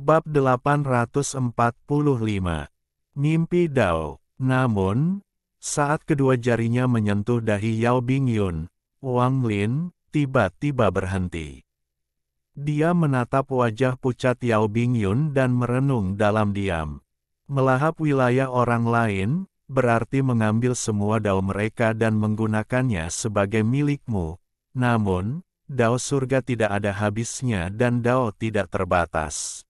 Bab 845. Mimpi Dao. Namun, saat kedua jarinya menyentuh dahi Yao Bingyun, Wang Lin tiba-tiba berhenti. Dia menatap wajah pucat Yao Bingyun dan merenung dalam diam. Melahap wilayah orang lain, berarti mengambil semua dao mereka dan menggunakannya sebagai milikmu. Namun, dao surga tidak ada habisnya dan dao tidak terbatas.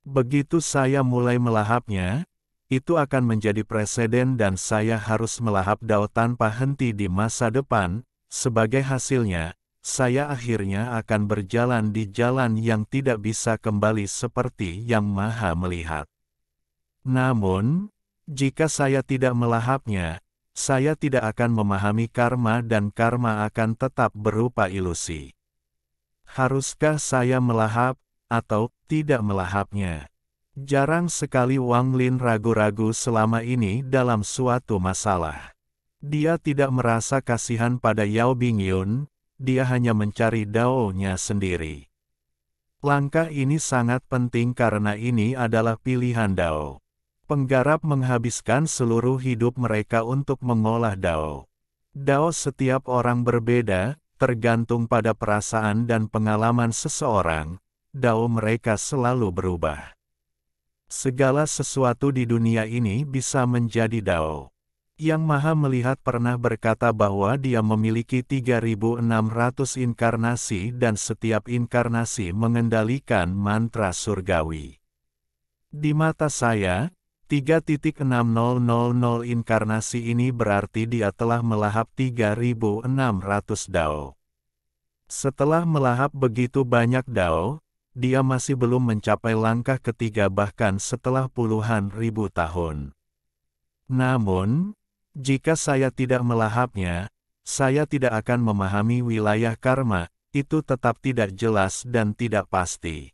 Begitu saya mulai melahapnya, itu akan menjadi preseden dan saya harus melahap dao tanpa henti di masa depan. Sebagai hasilnya, saya akhirnya akan berjalan di jalan yang tidak bisa kembali seperti yang Maha melihat. Namun, jika saya tidak melahapnya, saya tidak akan memahami karma dan karma akan tetap berupa ilusi. Haruskah saya melahap, atau tidak melahapnya? Jarang sekali Wang Lin ragu-ragu selama ini dalam suatu masalah. Dia tidak merasa kasihan pada Yao Bingyun, dia hanya mencari dao-nya sendiri. Langkah ini sangat penting karena ini adalah pilihan dao. Penggarap menghabiskan seluruh hidup mereka untuk mengolah dao. Dao setiap orang berbeda, tergantung pada perasaan dan pengalaman seseorang. Dao mereka selalu berubah. Segala sesuatu di dunia ini bisa menjadi dao. Yang Maha Melihat pernah berkata bahwa dia memiliki 3.600 inkarnasi dan setiap inkarnasi mengendalikan mantra surgawi. Di mata saya, 3.6000 inkarnasi ini berarti dia telah melahap 3.600 dao. Setelah melahap begitu banyak dao, dia masih belum mencapai langkah ketiga bahkan setelah puluhan ribu tahun. Namun, jika saya tidak melahapnya, saya tidak akan memahami wilayah karma, itu tetap tidak jelas dan tidak pasti.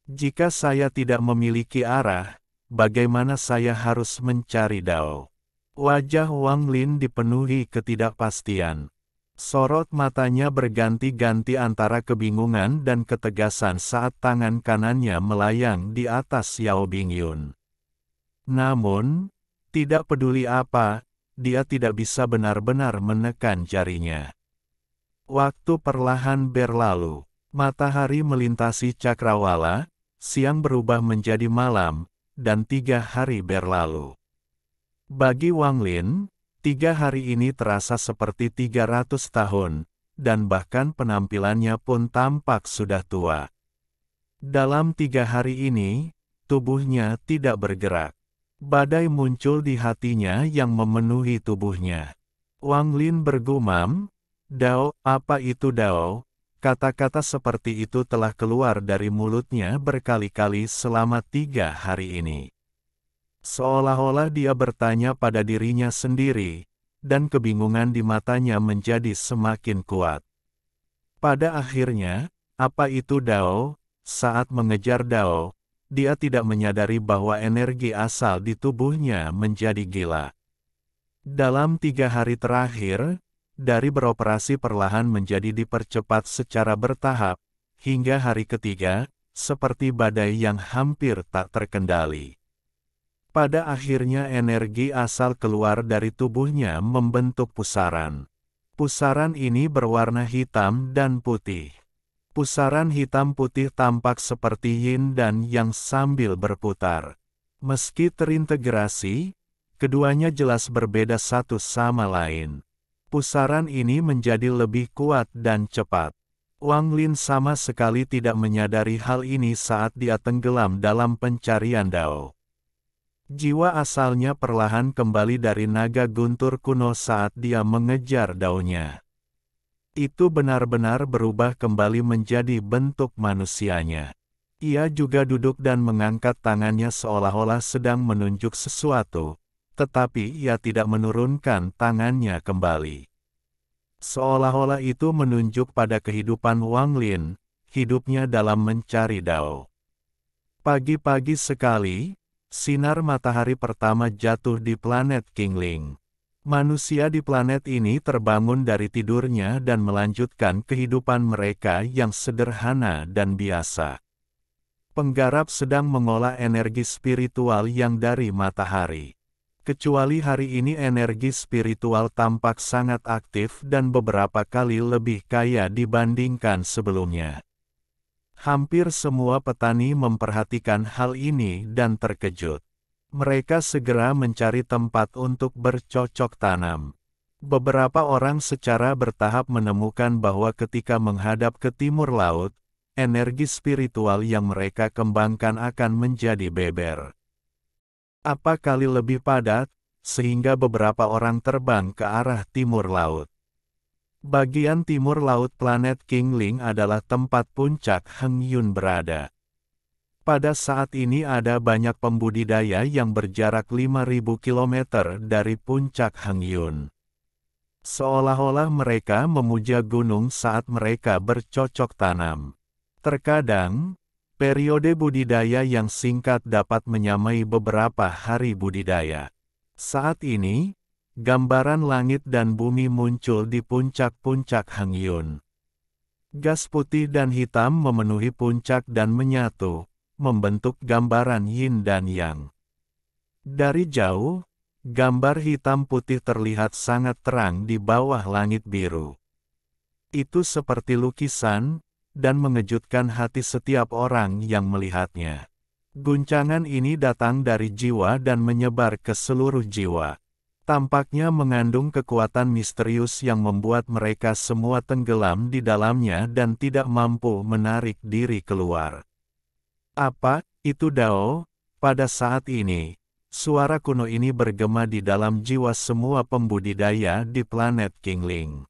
Jika saya tidak memiliki arah, bagaimana saya harus mencari dao? Wajah Wang Lin dipenuhi ketidakpastian. Sorot matanya berganti-ganti antara kebingungan dan ketegasan saat tangan kanannya melayang di atas Yao Bingyun. Namun, tidak peduli apa, dia tidak bisa benar-benar menekan jarinya. Waktu perlahan berlalu. Matahari melintasi cakrawala, siang berubah menjadi malam, dan 3 hari berlalu. Bagi Wang Lin, 3 hari ini terasa seperti 300 tahun, dan bahkan penampilannya pun tampak sudah tua. Dalam 3 hari ini, tubuhnya tidak bergerak. Badai muncul di hatinya yang memenuhi tubuhnya. Wang Lin bergumam, "Dao, apa itu dao?" Kata-kata seperti itu telah keluar dari mulutnya berkali-kali selama 3 hari ini. Seolah-olah dia bertanya pada dirinya sendiri, dan kebingungan di matanya menjadi semakin kuat. Pada akhirnya, apa itu dao? Saat mengejar dao, dia tidak menyadari bahwa energi asal di tubuhnya menjadi gila. Dalam 3 hari terakhir, dari beroperasi perlahan menjadi dipercepat secara bertahap, hingga hari ketiga, seperti badai yang hampir tak terkendali. Pada akhirnya energi asal keluar dari tubuhnya membentuk pusaran. Pusaran ini berwarna hitam dan putih. Pusaran hitam putih tampak seperti yin dan yang sambil berputar. Meski terintegrasi, keduanya jelas berbeda satu sama lain. Pusaran ini menjadi lebih kuat dan cepat. Wang Lin sama sekali tidak menyadari hal ini saat dia tenggelam dalam pencarian dao. Jiwa asalnya perlahan kembali dari naga guntur kuno saat dia mengejar daunnya. Itu benar-benar berubah kembali menjadi bentuk manusianya. Ia juga duduk dan mengangkat tangannya seolah-olah sedang menunjuk sesuatu, tetapi ia tidak menurunkan tangannya kembali. Seolah-olah itu menunjuk pada kehidupan Wang Lin, hidupnya dalam mencari dao. Pagi-pagi sekali, sinar matahari pertama jatuh di planet Qingling. Manusia di planet ini terbangun dari tidurnya dan melanjutkan kehidupan mereka yang sederhana dan biasa. Penggarap sedang mengolah energi spiritual yang dari matahari. Kecuali hari ini energi spiritual tampak sangat aktif dan beberapa kali lebih kaya dibandingkan sebelumnya. Hampir semua petani memperhatikan hal ini dan terkejut. Mereka segera mencari tempat untuk bercocok tanam. Beberapa orang secara bertahap menemukan bahwa ketika menghadap ke timur laut, energi spiritual yang mereka kembangkan akan menjadi beber. Apa kali lebih padat, sehingga beberapa orang terbang ke arah timur laut. Bagian timur laut planet Kingling adalah tempat puncak Hengyun berada. Pada saat ini ada banyak pembudidaya yang berjarak 5.000 km dari puncak Hengyun. Seolah-olah mereka memuja gunung saat mereka bercocok tanam. Terkadang, periode budidaya yang singkat dapat menyamai beberapa hari budidaya. Saat ini, gambaran langit dan bumi muncul di puncak-puncak Hengyun. Gas putih dan hitam memenuhi puncak dan menyatu, membentuk gambaran yin dan yang. Dari jauh, gambar hitam putih terlihat sangat terang di bawah langit biru. Itu seperti lukisan, dan mengejutkan hati setiap orang yang melihatnya. Guncangan ini datang dari jiwa dan menyebar ke seluruh jiwa. Tampaknya mengandung kekuatan misterius yang membuat mereka semua tenggelam di dalamnya dan tidak mampu menarik diri keluar. Apa itu Dao? Pada saat ini, suara kuno ini bergema di dalam jiwa semua pembudidaya di planet Kingling.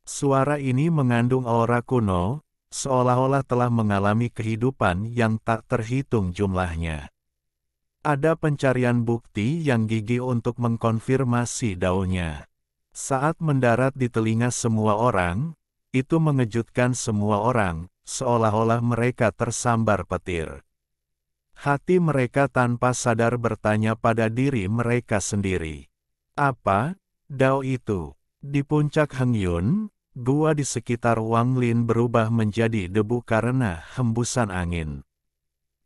Suara ini mengandung aura kuno, seolah-olah telah mengalami kehidupan yang tak terhitung jumlahnya. Ada pencarian bukti yang gigih untuk mengkonfirmasi daunnya. Saat mendarat di telinga semua orang, itu mengejutkan semua orang, seolah-olah mereka tersambar petir. Hati mereka tanpa sadar bertanya pada diri mereka sendiri. Apa dao itu? Di puncak Hengyun, gua di sekitar Wanglin berubah menjadi debu karena hembusan angin.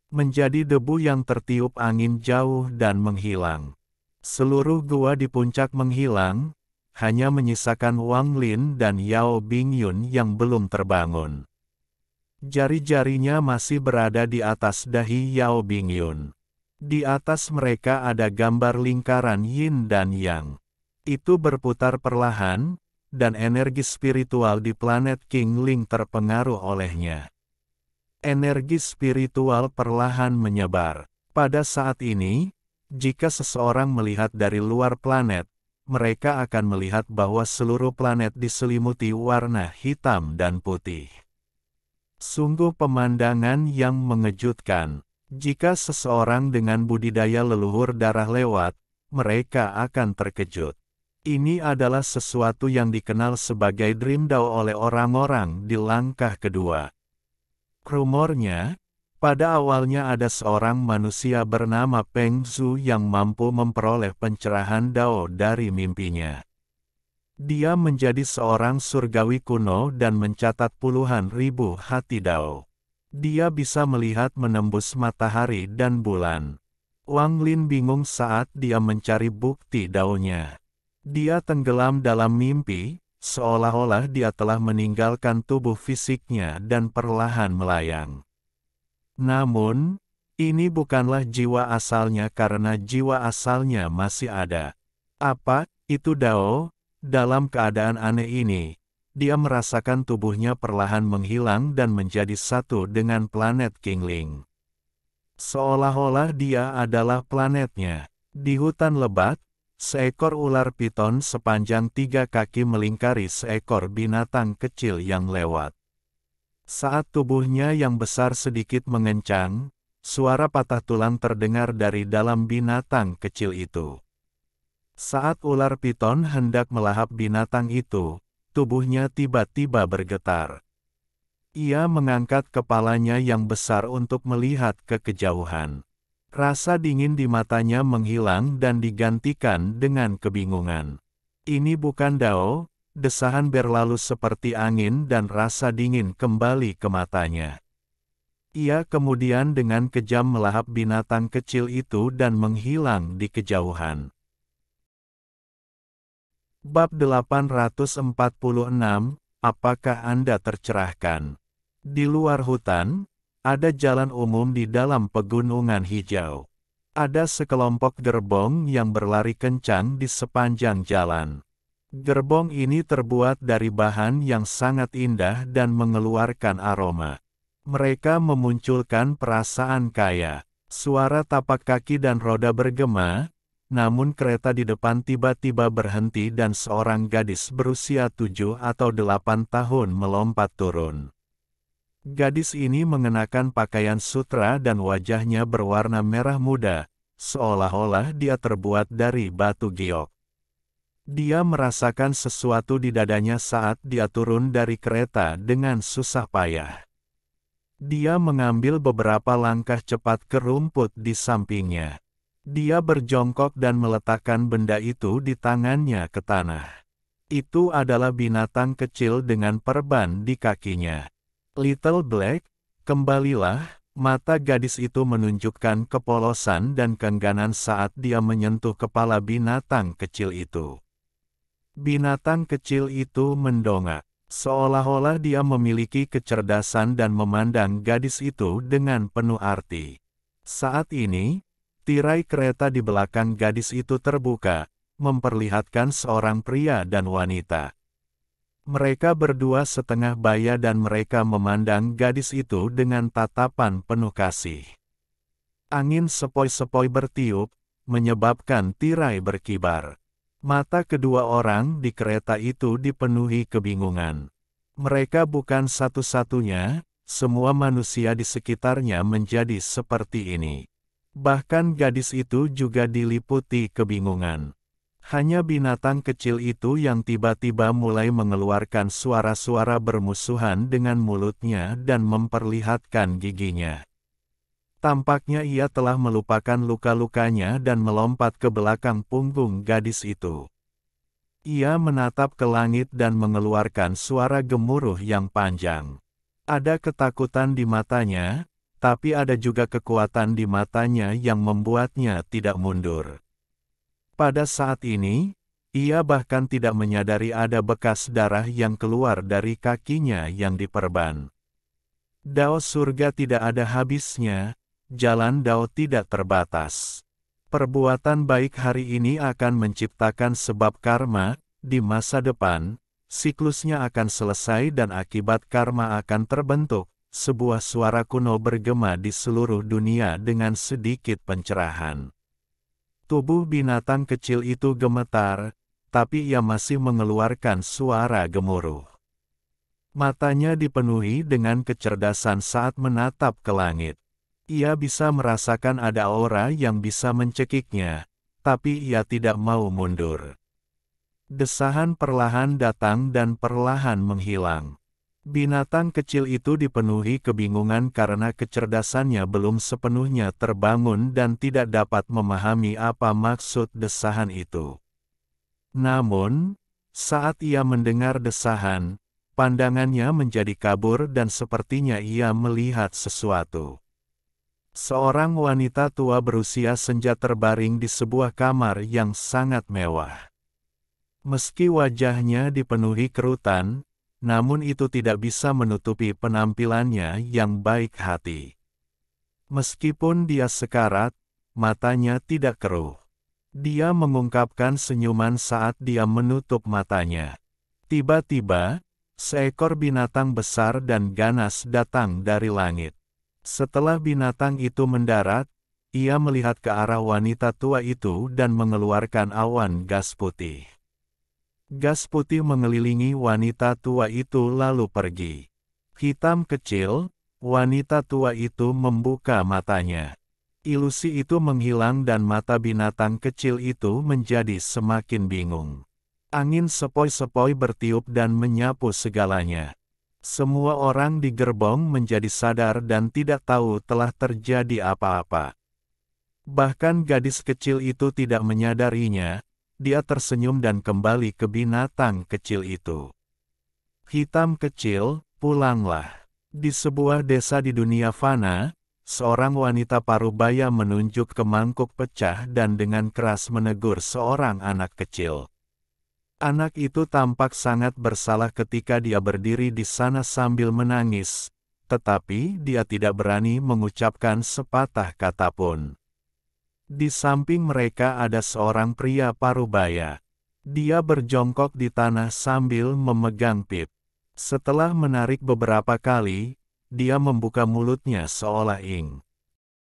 Menjadi debu yang tertiup angin jauh dan menghilang. Seluruh gua di puncak menghilang, hanya menyisakan Wanglin dan Yao Bingyun yang belum terbangun. Jari-jarinya masih berada di atas dahi Yao Bingyun. Di atas mereka ada gambar lingkaran yin dan yang. Itu berputar perlahan, dan energi spiritual di planet Kingling terpengaruh olehnya. Energi spiritual perlahan menyebar. Pada saat ini, jika seseorang melihat dari luar planet, mereka akan melihat bahwa seluruh planet diselimuti warna hitam dan putih. Sungguh pemandangan yang mengejutkan. Jika seseorang dengan budidaya leluhur darah lewat, mereka akan terkejut. Ini adalah sesuatu yang dikenal sebagai Dream Dao oleh orang-orang di langkah kedua. Rumornya, pada awalnya ada seorang manusia bernama Peng Zhu yang mampu memperoleh pencerahan Dao dari mimpinya. Dia menjadi seorang surgawi kuno dan mencatat puluhan ribu hati Dao. Dia bisa melihat menembus matahari dan bulan. Wanglin bingung saat dia mencari bukti Dao-nya. Dia tenggelam dalam mimpi, seolah-olah dia telah meninggalkan tubuh fisiknya dan perlahan melayang. Namun, ini bukanlah jiwa asalnya karena jiwa asalnya masih ada. Apa itu Dao? Dalam keadaan aneh ini, dia merasakan tubuhnya perlahan menghilang dan menjadi satu dengan planet Kingling. Seolah-olah dia adalah planetnya. Di hutan lebat, seekor ular piton sepanjang 3 kaki melingkari seekor binatang kecil yang lewat. Saat tubuhnya yang besar sedikit mengencang, suara patah tulang terdengar dari dalam binatang kecil itu. Saat ular piton hendak melahap binatang itu, tubuhnya tiba-tiba bergetar. Ia mengangkat kepalanya yang besar untuk melihat ke kejauhan. Rasa dingin di matanya menghilang dan digantikan dengan kebingungan. Ini bukan Dao, desahan berlalu seperti angin dan rasa dingin kembali ke matanya. Ia kemudian dengan kejam melahap binatang kecil itu dan menghilang di kejauhan. Bab 846, apakah Anda tercerahkan? Di luar hutan, ada jalan umum di dalam pegunungan hijau. Ada sekelompok gerbong yang berlari kencang di sepanjang jalan. Gerbong ini terbuat dari bahan yang sangat indah dan mengeluarkan aroma. Mereka memunculkan perasaan kaya. Suara tapak kaki dan roda bergema, namun kereta di depan tiba-tiba berhenti dan seorang gadis berusia 7 atau 8 tahun melompat turun. Gadis ini mengenakan pakaian sutra dan wajahnya berwarna merah muda, seolah-olah dia terbuat dari batu giok. Dia merasakan sesuatu di dadanya saat dia turun dari kereta dengan susah payah. Dia mengambil beberapa langkah cepat ke rumput di sampingnya. Dia berjongkok dan meletakkan benda itu di tangannya ke tanah. Itu adalah binatang kecil dengan perban di kakinya. Little Black, kembalilah, mata gadis itu menunjukkan kepolosan dan keengganan saat dia menyentuh kepala binatang kecil itu. Binatang kecil itu mendongak, seolah-olah dia memiliki kecerdasan dan memandang gadis itu dengan penuh arti. Saat ini, tirai kereta di belakang gadis itu terbuka, memperlihatkan seorang pria dan wanita. Mereka berdua setengah baya dan mereka memandang gadis itu dengan tatapan penuh kasih. Angin sepoi-sepoi bertiup, menyebabkan tirai berkibar. Mata kedua orang di kereta itu dipenuhi kebingungan. Mereka bukan satu-satunya, semua manusia di sekitarnya menjadi seperti ini. Bahkan gadis itu juga diliputi kebingungan. Hanya binatang kecil itu yang tiba-tiba mulai mengeluarkan suara-suara bermusuhan dengan mulutnya dan memperlihatkan giginya. Tampaknya ia telah melupakan luka-lukanya dan melompat ke belakang punggung gadis itu. Ia menatap ke langit dan mengeluarkan suara gemuruh yang panjang. Ada ketakutan di matanya, tapi ada juga kekuatan di matanya yang membuatnya tidak mundur. Pada saat ini, ia bahkan tidak menyadari ada bekas darah yang keluar dari kakinya yang diperban. Dao surga tidak ada habisnya, jalan Dao tidak terbatas. Perbuatan baik hari ini akan menciptakan sebab karma, di masa depan, siklusnya akan selesai dan akibat karma akan terbentuk. Sebuah suara kuno bergema di seluruh dunia dengan sedikit pencerahan. Tubuh binatang kecil itu gemetar, tapi ia masih mengeluarkan suara gemuruh. Matanya dipenuhi dengan kecerdasan saat menatap ke langit. Ia bisa merasakan ada aura yang bisa mencekiknya, tapi ia tidak mau mundur. Desahan perlahan datang dan perlahan menghilang. Binatang kecil itu dipenuhi kebingungan karena kecerdasannya belum sepenuhnya terbangun dan tidak dapat memahami apa maksud desahan itu. Namun, saat ia mendengar desahan, pandangannya menjadi kabur dan sepertinya ia melihat sesuatu. Seorang wanita tua berusia senja terbaring di sebuah kamar yang sangat mewah. Meski wajahnya dipenuhi kerutan, namun itu tidak bisa menutupi penampilannya yang baik hati. Meskipun dia sekarat, matanya tidak keruh. Dia mengungkapkan senyuman saat dia menutup matanya. Tiba-tiba, seekor binatang besar dan ganas datang dari langit. Setelah binatang itu mendarat, ia melihat ke arah wanita tua itu dan mengeluarkan awan gas putih. Gas putih mengelilingi wanita tua itu lalu pergi. Hitam kecil, wanita tua itu membuka matanya. Ilusi itu menghilang dan mata binatang kecil itu menjadi semakin bingung. Angin sepoi-sepoi bertiup dan menyapu segalanya. Semua orang di gerbong menjadi sadar dan tidak tahu telah terjadi apa-apa. Bahkan gadis kecil itu tidak menyadarinya. Dia tersenyum dan kembali ke binatang kecil itu. Hitam kecil, pulanglah. Di sebuah desa di dunia fana, seorang wanita parubaya menunjuk ke mangkuk pecah dan dengan keras menegur seorang anak kecil. Anak itu tampak sangat bersalah ketika dia berdiri di sana sambil menangis, tetapi dia tidak berani mengucapkan sepatah kata pun. Di samping mereka ada seorang pria parubaya. Dia berjongkok di tanah sambil memegang pip. Setelah menarik beberapa kali, dia membuka mulutnya seolah ingin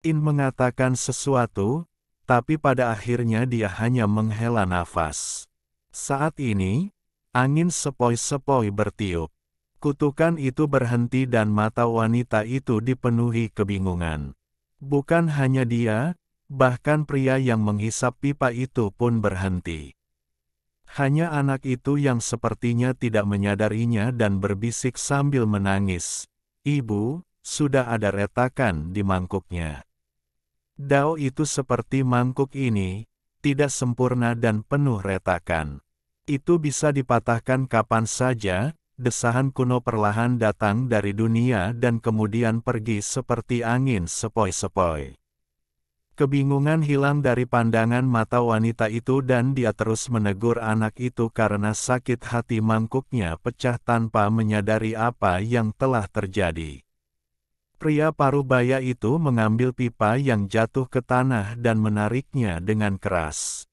mengatakan sesuatu, tapi pada akhirnya dia hanya menghela nafas. Saat ini, angin sepoi-sepoi bertiup. Kutukan itu berhenti dan mata wanita itu dipenuhi kebingungan. Bukan hanya dia, bahkan pria yang menghisap pipa itu pun berhenti. Hanya anak itu yang sepertinya tidak menyadarinya dan berbisik sambil menangis. "Ibu, sudah ada retakan di mangkuknya." Dao itu seperti mangkuk ini, tidak sempurna dan penuh retakan. Itu bisa dipatahkan kapan saja, desahan kuno perlahan datang dari dunia dan kemudian pergi seperti angin sepoi-sepoi. Kebingungan hilang dari pandangan mata wanita itu dan dia terus menegur anak itu karena sakit hati mangkuknya pecah tanpa menyadari apa yang telah terjadi. Pria parubaya itu mengambil pipa yang jatuh ke tanah dan menariknya dengan keras.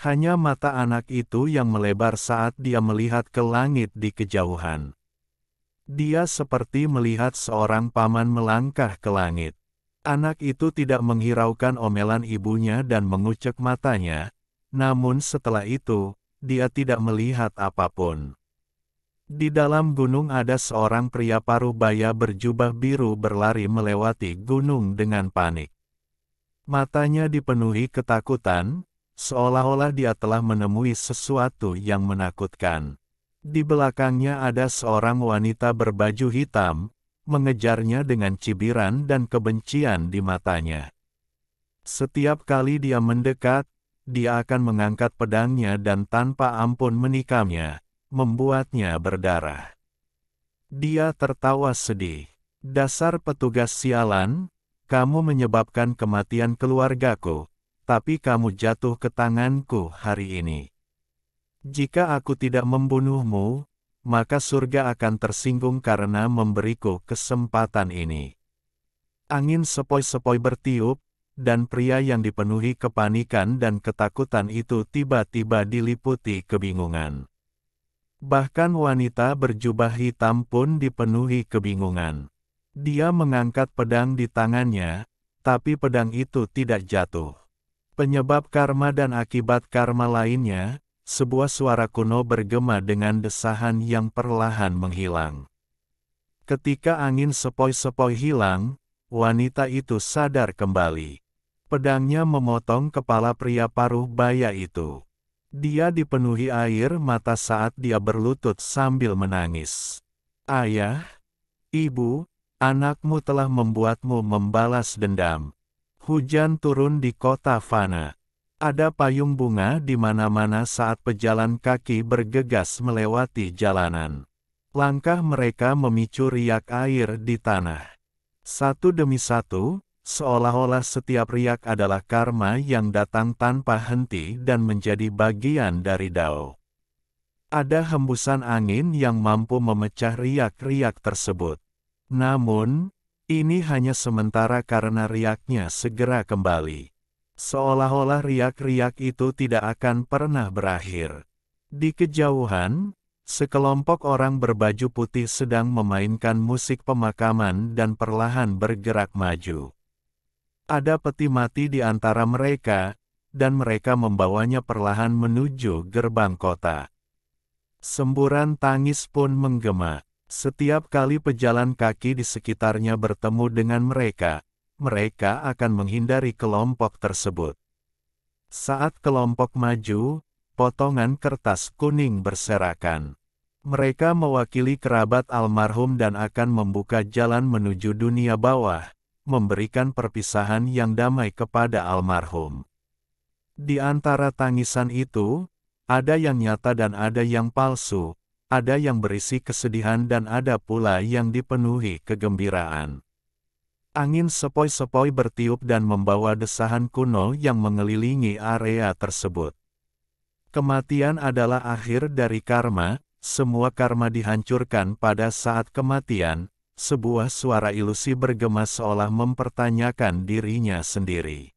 Hanya mata anak itu yang melebar saat dia melihat ke langit di kejauhan. Dia seperti melihat seorang paman melangkah ke langit. Anak itu tidak menghiraukan omelan ibunya dan mengucek matanya, namun setelah itu, dia tidak melihat apapun. Di dalam gunung ada seorang pria parubaya berjubah biru berlari melewati gunung dengan panik. Matanya dipenuhi ketakutan, seolah-olah dia telah menemui sesuatu yang menakutkan. Di belakangnya ada seorang wanita berbaju hitam, mengejarnya dengan cibiran dan kebencian di matanya. Setiap kali dia mendekat, dia akan mengangkat pedangnya dan tanpa ampun menikamnya, membuatnya berdarah. Dia tertawa sedih. "Dasar petugas sialan, kamu menyebabkan kematian keluargaku, tapi kamu jatuh ke tanganku hari ini. Jika aku tidak membunuhmu, maka surga akan tersinggung karena memberiku kesempatan ini." Angin sepoi-sepoi bertiup, dan pria yang dipenuhi kepanikan dan ketakutan itu tiba-tiba diliputi kebingungan. Bahkan wanita berjubah hitam pun dipenuhi kebingungan. Dia mengangkat pedang di tangannya, tapi pedang itu tidak jatuh. Penyebab karma dan akibat karma lainnya, sebuah suara kuno bergema dengan desahan yang perlahan menghilang. Ketika angin sepoi-sepoi hilang, wanita itu sadar kembali. Pedangnya memotong kepala pria parubaya itu. Dia dipenuhi air mata saat dia berlutut sambil menangis. "Ayah, ibu, anakmu telah membuatmu membalas dendam." Hujan turun di kota fana. Ada payung bunga di mana-mana saat pejalan kaki bergegas melewati jalanan. Langkah mereka memicu riak air di tanah. Satu demi satu, seolah-olah setiap riak adalah karma yang datang tanpa henti dan menjadi bagian dari Dao. Ada hembusan angin yang mampu memecah riak-riak tersebut. Namun, ini hanya sementara karena riaknya segera kembali. Seolah-olah riak-riak itu tidak akan pernah berakhir. Di kejauhan, sekelompok orang berbaju putih sedang memainkan musik pemakaman dan perlahan bergerak maju. Ada peti mati di antara mereka, dan mereka membawanya perlahan menuju gerbang kota. Semburan tangis pun menggema. Setiap kali pejalan kaki di sekitarnya bertemu dengan mereka, mereka akan menghindari kelompok tersebut. Saat kelompok maju, potongan kertas kuning berserakan. Mereka mewakili kerabat almarhum dan akan membuka jalan menuju dunia bawah, memberikan perpisahan yang damai kepada almarhum. Di antara tangisan itu, ada yang nyata dan ada yang palsu, ada yang berisi kesedihan dan ada pula yang dipenuhi kegembiraan. Angin sepoi-sepoi bertiup dan membawa desahan kuno yang mengelilingi area tersebut. Kematian adalah akhir dari karma, semua karma dihancurkan pada saat kematian, sebuah suara ilusi bergema seolah mempertanyakan dirinya sendiri.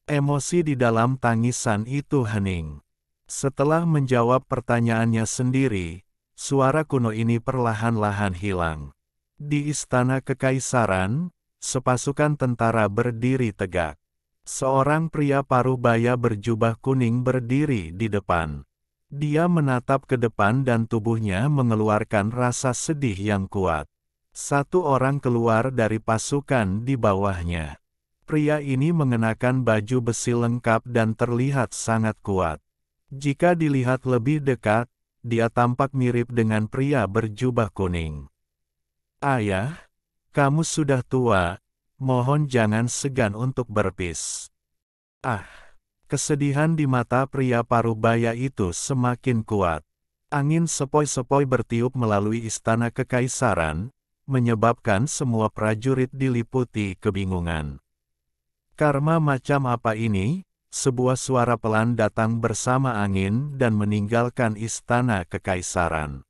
Emosi di dalam tangisan itu hening. Setelah menjawab pertanyaannya sendiri, suara kuno ini perlahan-lahan hilang. Di istana kekaisaran, sepasukan tentara berdiri tegak. Seorang pria paruh baya berjubah kuning berdiri di depan. Dia menatap ke depan dan tubuhnya mengeluarkan rasa sedih yang kuat. Satu orang keluar dari pasukan di bawahnya. Pria ini mengenakan baju besi lengkap dan terlihat sangat kuat. Jika dilihat lebih dekat, dia tampak mirip dengan pria berjubah kuning. "Ayah, kamu sudah tua, mohon jangan segan untuk berpis." Kesedihan di mata pria paruh baya itu semakin kuat. Angin sepoi-sepoi bertiup melalui istana kekaisaran, menyebabkan semua prajurit diliputi kebingungan. Karma macam apa ini? Sebuah suara pelan datang bersama angin dan meninggalkan istana kekaisaran.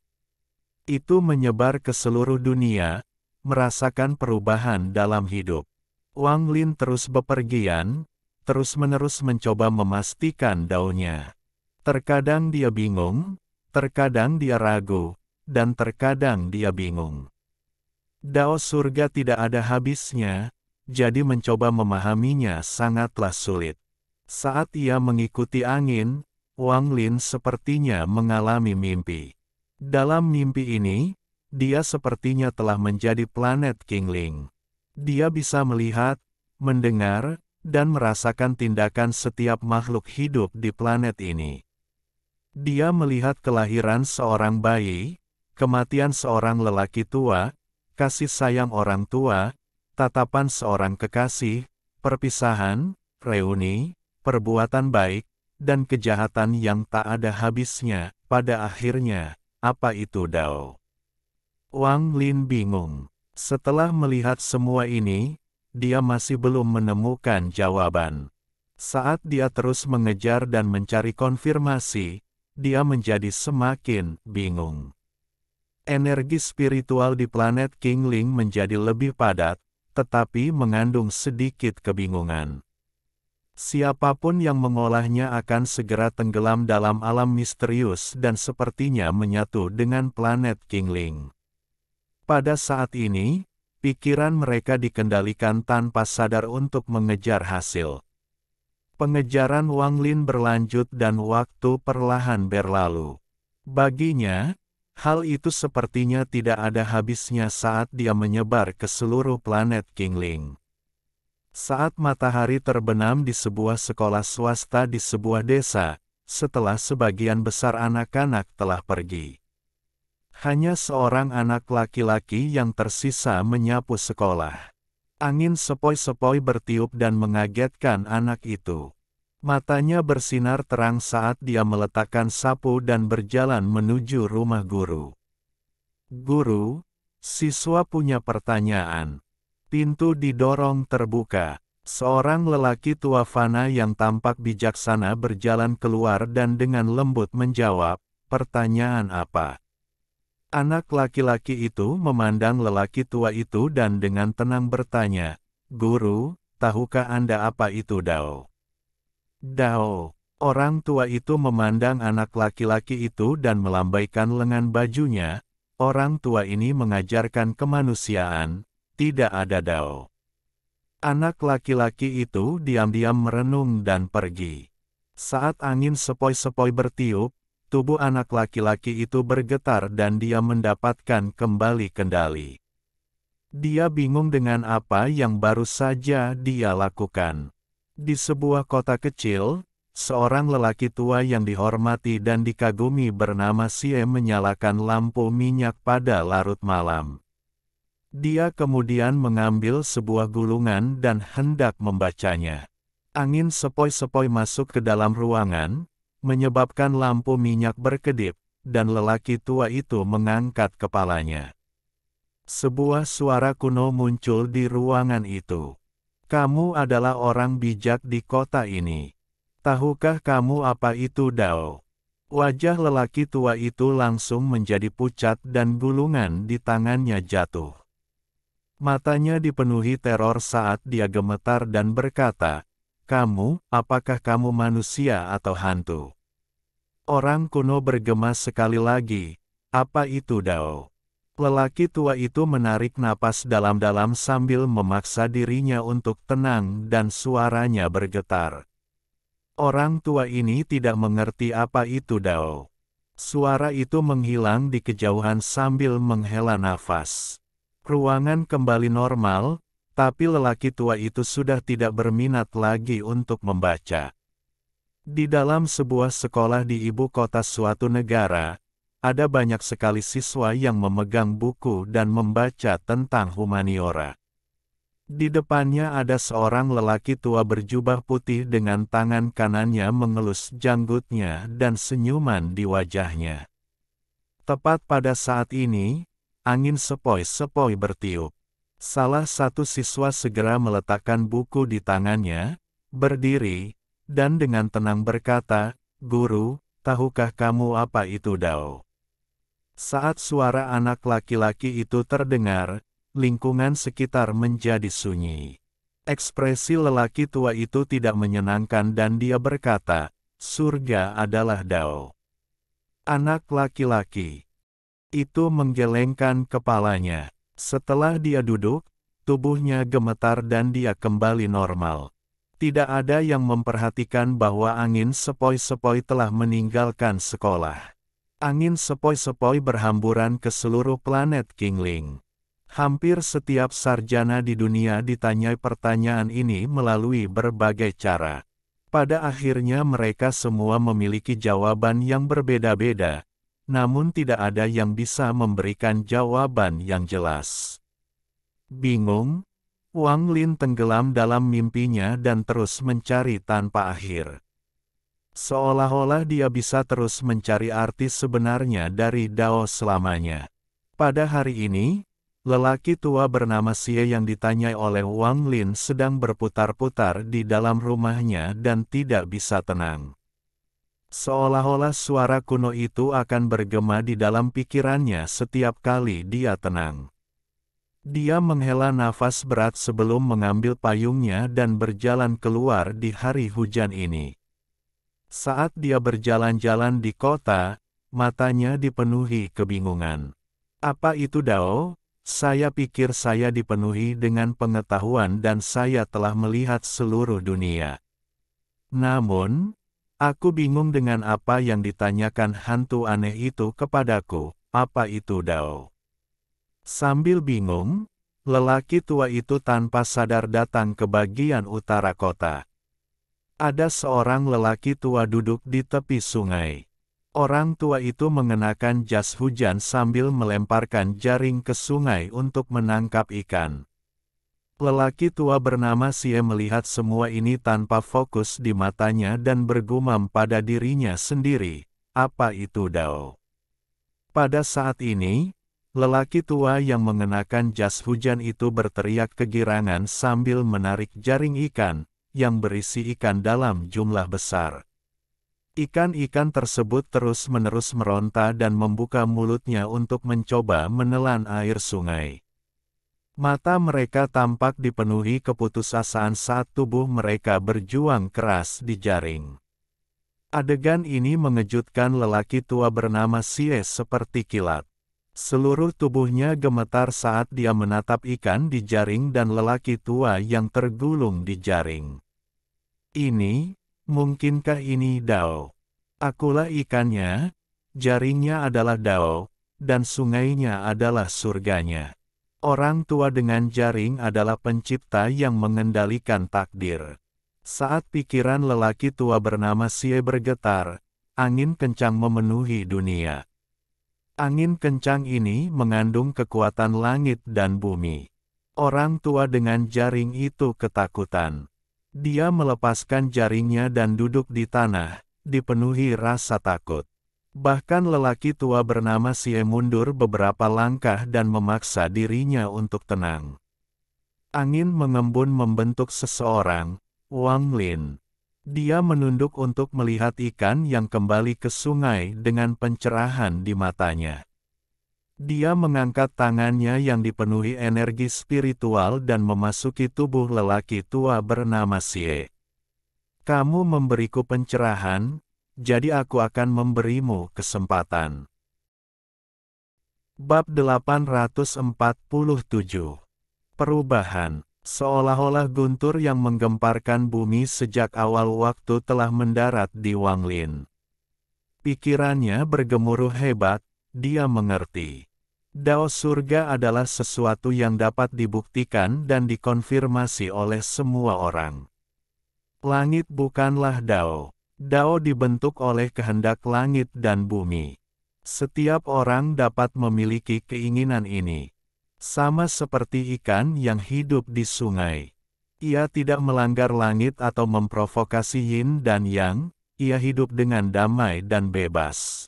Itu menyebar ke seluruh dunia, merasakan perubahan dalam hidup. Wang Lin terus bepergian, terus-menerus mencoba memastikan daunya. Terkadang dia bingung, terkadang dia ragu, dan terkadang dia bingung. Dao surga tidak ada habisnya, jadi mencoba memahaminya sangatlah sulit. Saat ia mengikuti angin, Wang Lin sepertinya mengalami mimpi. Dalam mimpi ini, dia sepertinya telah menjadi planet Qingling. Dia bisa melihat, mendengar, dan merasakan tindakan setiap makhluk hidup di planet ini. Dia melihat kelahiran seorang bayi, kematian seorang lelaki tua, kasih sayang orang tua, tatapan seorang kekasih, perpisahan, reuni, perbuatan baik, dan kejahatan yang tak ada habisnya. Pada akhirnya, apa itu Dao? Wang Lin bingung. Setelah melihat semua ini, dia masih belum menemukan jawaban. Saat dia terus mengejar dan mencari konfirmasi, dia menjadi semakin bingung. Energi spiritual di planet Qingling menjadi lebih padat, tetapi mengandung sedikit kebingungan. Siapapun yang mengolahnya akan segera tenggelam dalam alam misterius dan sepertinya menyatu dengan planet Qingling. Pada saat ini, pikiran mereka dikendalikan tanpa sadar untuk mengejar hasil. Pengejaran Wang Lin berlanjut dan waktu perlahan berlalu. Baginya, hal itu sepertinya tidak ada habisnya saat dia menyebar ke seluruh planet Qingling. Saat matahari terbenam di sebuah sekolah swasta di sebuah desa, setelah sebagian besar anak-anak telah pergi. Hanya seorang anak laki-laki yang tersisa menyapu sekolah. Angin sepoi-sepoi bertiup dan mengagetkan anak itu. Matanya bersinar terang saat dia meletakkan sapu dan berjalan menuju rumah guru. "Guru, siswa punya pertanyaan." Pintu didorong terbuka. Seorang lelaki tua fana yang tampak bijaksana berjalan keluar dan dengan lembut menjawab, "Pertanyaan apa?" Anak laki-laki itu memandang lelaki tua itu dan dengan tenang bertanya, "Guru, tahukah Anda apa itu Dao?" "Dao." Orang tua itu memandang anak laki-laki itu dan melambaikan lengan bajunya. Orang tua ini mengajarkan kemanusiaan, tidak ada Dao. Anak laki-laki itu diam-diam merenung dan pergi. Saat angin sepoi-sepoi bertiup, tubuh anak laki-laki itu bergetar dan dia mendapatkan kembali kendali. Dia bingung dengan apa yang baru saja dia lakukan. Di sebuah kota kecil, seorang lelaki tua yang dihormati dan dikagumi bernama Xie menyalakan lampu minyak pada larut malam. Dia kemudian mengambil sebuah gulungan dan hendak membacanya. Angin sepoi-sepoi masuk ke dalam ruangan, menyebabkan lampu minyak berkedip, dan lelaki tua itu mengangkat kepalanya. Sebuah suara kuno muncul di ruangan itu. Kamu adalah orang bijak di kota ini. Tahukah kamu apa itu Dao? Wajah lelaki tua itu langsung menjadi pucat dan gulungan di tangannya jatuh. Matanya dipenuhi teror saat dia gemetar dan berkata, "Kamu, apakah kamu manusia atau hantu?" Orang kuno bergema sekali lagi, "Apa itu Dao?" Lelaki tua itu menarik napas dalam-dalam sambil memaksa dirinya untuk tenang dan suaranya bergetar. Orang tua ini tidak mengerti apa itu Dao. Suara itu menghilang di kejauhan sambil menghela nafas. Ruangan kembali normal, tapi lelaki tua itu sudah tidak berminat lagi untuk membaca. Di dalam sebuah sekolah di ibu kota suatu negara, ada banyak sekali siswa yang memegang buku dan membaca tentang humaniora. Di depannya ada seorang lelaki tua berjubah putih dengan tangan kanannya mengelus janggutnya dan senyuman di wajahnya. Tepat pada saat ini, angin sepoi-sepoi bertiup. Salah satu siswa segera meletakkan buku di tangannya, berdiri, dan dengan tenang berkata, "Guru, tahukah kamu apa itu Dao?" Saat suara anak laki-laki itu terdengar, lingkungan sekitar menjadi sunyi. Ekspresi lelaki tua itu tidak menyenangkan dan dia berkata, "Surga adalah Dao." Anak laki-laki itu menggelengkan kepalanya. Setelah dia duduk, tubuhnya gemetar dan dia kembali normal. Tidak ada yang memperhatikan bahwa angin sepoi-sepoi telah meninggalkan sekolah. Angin sepoi-sepoi berhamburan ke seluruh planet Kingling. Hampir setiap sarjana di dunia ditanyai pertanyaan ini melalui berbagai cara. Pada akhirnya mereka semua memiliki jawaban yang berbeda-beda. Namun tidak ada yang bisa memberikan jawaban yang jelas. Bingung, Wang Lin tenggelam dalam mimpinya dan terus mencari tanpa akhir. Seolah-olah dia bisa terus mencari arti sebenarnya dari Dao selamanya. Pada hari ini, lelaki tua bernama Xie yang ditanyai oleh Wang Lin sedang berputar-putar di dalam rumahnya dan tidak bisa tenang. Seolah-olah suara kuno itu akan bergema di dalam pikirannya setiap kali dia tenang. Dia menghela nafas berat sebelum mengambil payungnya dan berjalan keluar di hari hujan ini. Saat dia berjalan-jalan di kota, matanya dipenuhi kebingungan. Apa itu Dao? Saya pikir saya dipenuhi dengan pengetahuan dan saya telah melihat seluruh dunia. Namun, aku bingung dengan apa yang ditanyakan hantu aneh itu kepadaku, apa itu Dao? Sambil bingung, lelaki tua itu tanpa sadar datang ke bagian utara kota. Ada seorang lelaki tua duduk di tepi sungai. Orang tua itu mengenakan jas hujan sambil melemparkan jaring ke sungai untuk menangkap ikan. Lelaki tua bernama Xie melihat semua ini tanpa fokus di matanya dan bergumam pada dirinya sendiri, apa itu Dao? Pada saat ini, lelaki tua yang mengenakan jas hujan itu berteriak kegirangan sambil menarik jaring ikan, yang berisi ikan dalam jumlah besar. Ikan-ikan tersebut terus-menerus meronta dan membuka mulutnya untuk mencoba menelan air sungai. Mata mereka tampak dipenuhi keputusasaan saat tubuh mereka berjuang keras di jaring. Adegan ini mengejutkan lelaki tua bernama Xie seperti kilat. Seluruh tubuhnya gemetar saat dia menatap ikan di jaring dan lelaki tua yang tergulung di jaring. Mungkinkah ini Dao? Akulah ikannya, jaringnya adalah Dao, dan sungainya adalah surganya. Orang tua dengan jaring adalah pencipta yang mengendalikan takdir. Saat pikiran lelaki tua bernama Xie bergetar, angin kencang memenuhi dunia. Angin kencang ini mengandung kekuatan langit dan bumi. Orang tua dengan jaring itu ketakutan. Dia melepaskan jaringnya dan duduk di tanah, dipenuhi rasa takut. Bahkan lelaki tua bernama Sie mundur beberapa langkah dan memaksa dirinya untuk tenang. Angin mengembun membentuk seseorang, Wang Lin. Dia menunduk untuk melihat ikan yang kembali ke sungai dengan pencerahan di matanya. Dia mengangkat tangannya yang dipenuhi energi spiritual dan memasuki tubuh lelaki tua bernama Sie. Kamu memberiku pencerahan, jadi aku akan memberimu kesempatan. Bab 847. Perubahan. Seolah-olah guntur yang menggemparkan bumi sejak awal waktu telah mendarat di Wang Lin. Pikirannya bergemuruh hebat, dia mengerti. Dao surga adalah sesuatu yang dapat dibuktikan dan dikonfirmasi oleh semua orang. Langit bukanlah Dao. Dao dibentuk oleh kehendak langit dan bumi. Setiap orang dapat memiliki keinginan ini. Sama seperti ikan yang hidup di sungai. Ia tidak melanggar langit atau memprovokasi yin dan yang, ia hidup dengan damai dan bebas.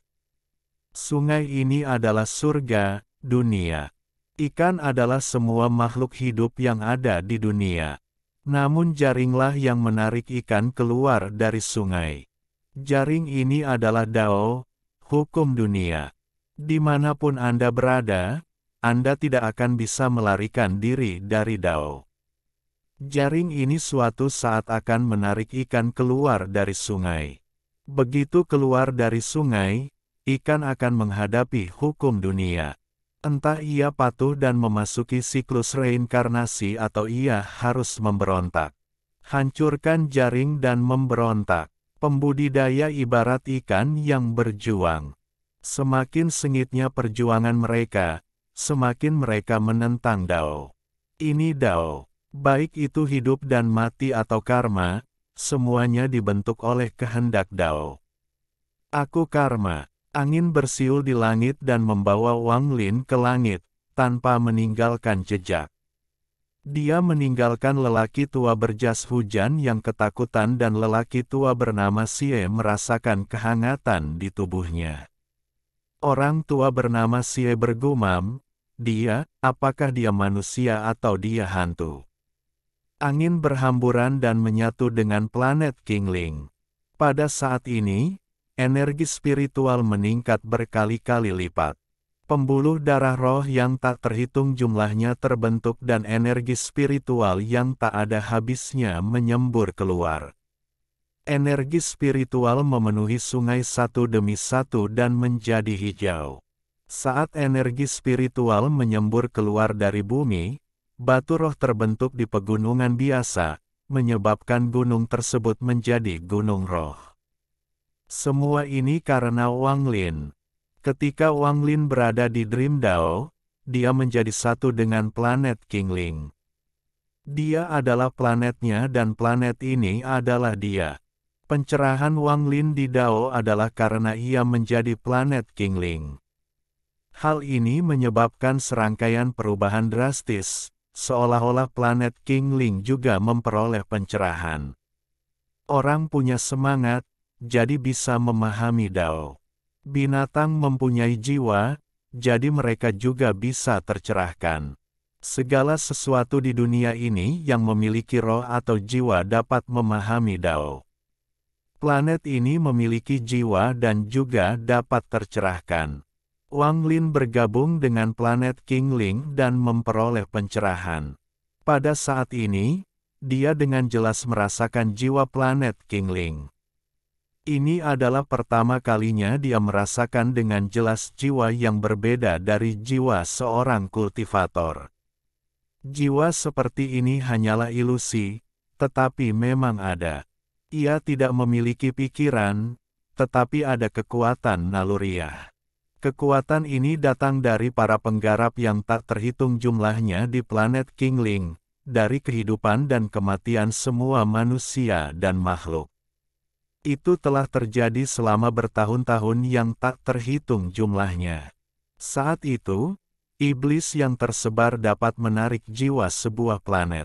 Sungai ini adalah surga, dunia. Ikan adalah semua makhluk hidup yang ada di dunia. Namun jaringlah yang menarik ikan keluar dari sungai. Jaring ini adalah Dao, hukum dunia. Dimanapun Anda berada, Anda tidak akan bisa melarikan diri dari Dao. Jaring ini suatu saat akan menarik ikan keluar dari sungai. Begitu keluar dari sungai, ikan akan menghadapi hukum dunia. Entah ia patuh dan memasuki siklus reinkarnasi atau ia harus memberontak. Hancurkan jaring dan memberontak. Pembudidaya ibarat ikan yang berjuang. Semakin sengitnya perjuangan mereka, semakin mereka menentang Dao. Ini Dao. Baik itu hidup dan mati atau karma, semuanya dibentuk oleh kehendak Dao. Aku karma. Angin bersiul di langit dan membawa Wang Lin ke langit, tanpa meninggalkan jejak. Dia meninggalkan lelaki tua berjas hujan yang ketakutan dan lelaki tua bernama Sie merasakan kehangatan di tubuhnya. Orang tua bernama Sie bergumam, apakah dia manusia atau dia hantu? Angin berhamburan dan menyatu dengan planet Qingling. Pada saat ini, energi spiritual meningkat berkali-kali lipat. Pembuluh darah roh yang tak terhitung jumlahnya terbentuk dan energi spiritual yang tak ada habisnya menyembur keluar. Energi spiritual memenuhi sungai satu demi satu dan menjadi hijau. Saat energi spiritual menyembur keluar dari bumi, batu roh terbentuk di pegunungan biasa, menyebabkan gunung tersebut menjadi gunung roh. Semua ini karena Wang Lin. Ketika Wang Lin berada di Dream Dao, dia menjadi satu dengan planet Qingling. Dia adalah planetnya dan planet ini adalah dia. Pencerahan Wang Lin di Dao adalah karena ia menjadi planet Qingling. Hal ini menyebabkan serangkaian perubahan drastis, seolah-olah planet Qingling juga memperoleh pencerahan. Orang punya semangat, jadi bisa memahami Dao. Binatang mempunyai jiwa, jadi mereka juga bisa tercerahkan. Segala sesuatu di dunia ini yang memiliki roh atau jiwa dapat memahami Dao. Planet ini memiliki jiwa dan juga dapat tercerahkan. Wang Lin bergabung dengan planet Qingling dan memperoleh pencerahan. Pada saat ini, dia dengan jelas merasakan jiwa planet Qingling. Ini adalah pertama kalinya dia merasakan dengan jelas jiwa yang berbeda dari jiwa seorang kultivator. Jiwa seperti ini hanyalah ilusi, tetapi memang ada. Ia tidak memiliki pikiran, tetapi ada kekuatan naluriah. Kekuatan ini datang dari para penggarap yang tak terhitung jumlahnya di planet Qingling, dari kehidupan dan kematian semua manusia dan makhluk. Itu telah terjadi selama bertahun-tahun yang tak terhitung jumlahnya. Saat itu, iblis yang tersebar dapat menarik jiwa sebuah planet.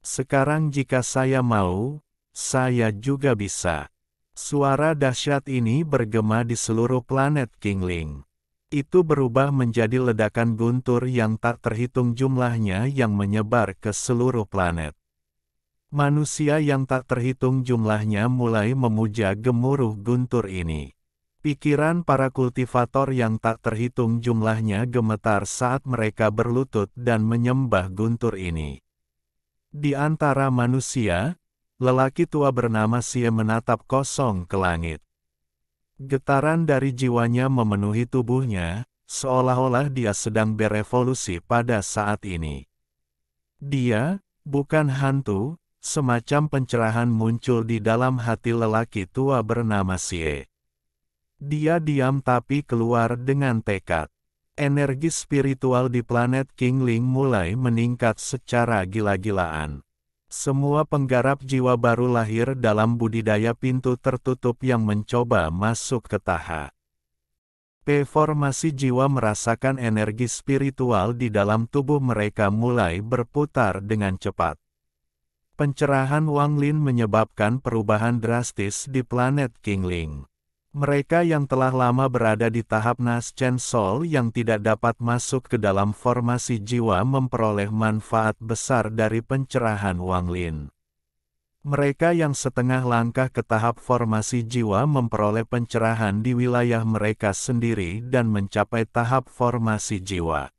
Sekarang jika saya mau, saya juga bisa. Suara dahsyat ini bergema di seluruh planet Kingling. Itu berubah menjadi ledakan guntur yang tak terhitung jumlahnya yang menyebar ke seluruh planet. Manusia yang tak terhitung jumlahnya mulai memuja gemuruh guntur ini. Pikiran para kultivator yang tak terhitung jumlahnya gemetar saat mereka berlutut dan menyembah guntur ini. Di antara manusia, lelaki tua bernama Sie menatap kosong ke langit. Getaran dari jiwanya memenuhi tubuhnya, seolah-olah dia sedang berevolusi pada saat ini. Dia, bukan hantu, semacam pencerahan muncul di dalam hati lelaki tua bernama Sie. Dia diam tapi keluar dengan tekad. Energi spiritual di planet Kingling mulai meningkat secara gila-gilaan. Semua penggarap jiwa baru lahir dalam budidaya pintu tertutup yang mencoba masuk ke Taha. Formasi jiwa merasakan energi spiritual di dalam tubuh mereka mulai berputar dengan cepat. Pencerahan Wang Lin menyebabkan perubahan drastis di planet Kingling. Mereka yang telah lama berada di tahap Naschen Soul yang tidak dapat masuk ke dalam formasi jiwa memperoleh manfaat besar dari pencerahan Wang Lin. Mereka yang setengah langkah ke tahap formasi jiwa memperoleh pencerahan di wilayah mereka sendiri dan mencapai tahap formasi jiwa.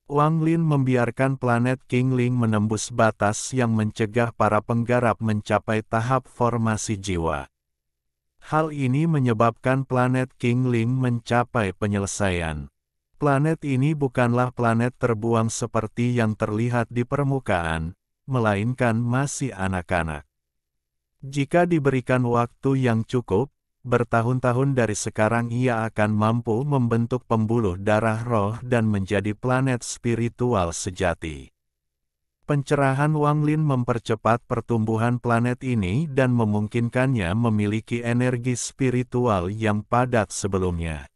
Wang Lin membiarkan planet Kingling menembus batas yang mencegah para penggarap mencapai tahap formasi jiwa. Hal ini menyebabkan planet Kingling mencapai penyelesaian. Planet ini bukanlah planet terbuang seperti yang terlihat di permukaan, melainkan masih anak-anak. Jika diberikan waktu yang cukup, bertahun-tahun dari sekarang ia akan mampu membentuk pembuluh darah roh dan menjadi planet spiritual sejati. Pencerahan Wang Lin mempercepat pertumbuhan planet ini dan memungkinkannya memiliki energi spiritual yang padat sebelumnya.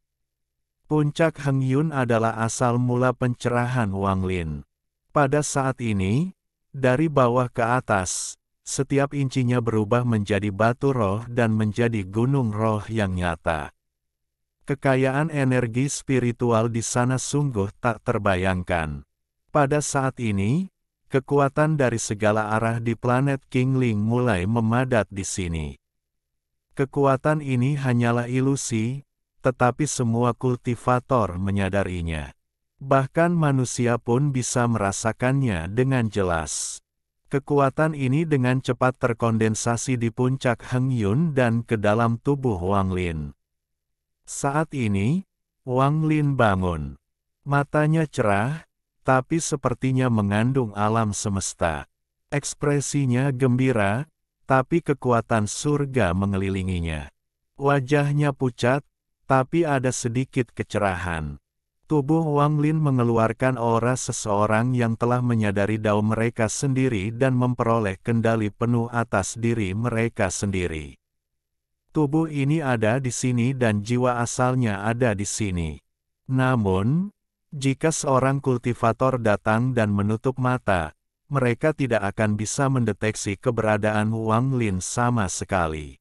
Puncak Heng Yun adalah asal mula pencerahan Wang Lin. Pada saat ini, dari bawah ke atas, setiap incinya berubah menjadi batu roh dan menjadi gunung roh yang nyata. Kekayaan energi spiritual di sana sungguh tak terbayangkan. Pada saat ini, kekuatan dari segala arah di planet Kingling mulai memadat di sini. Kekuatan ini hanyalah ilusi, tetapi semua kultivator menyadarinya. Bahkan manusia pun bisa merasakannya dengan jelas. Kekuatan ini dengan cepat terkondensasi di puncak Heng Yun dan ke dalam tubuh Wang Lin. Saat ini, Wang Lin bangun. Matanya cerah, tapi sepertinya mengandung alam semesta. Ekspresinya gembira, tapi kekuatan surga mengelilinginya. Wajahnya pucat, tapi ada sedikit kecerahan. Tubuh Wang Lin mengeluarkan aura seseorang yang telah menyadari dao mereka sendiri dan memperoleh kendali penuh atas diri mereka sendiri. Tubuh ini ada di sini dan jiwa asalnya ada di sini. Namun, jika seorang kultivator datang dan menutup mata, mereka tidak akan bisa mendeteksi keberadaan Wang Lin sama sekali.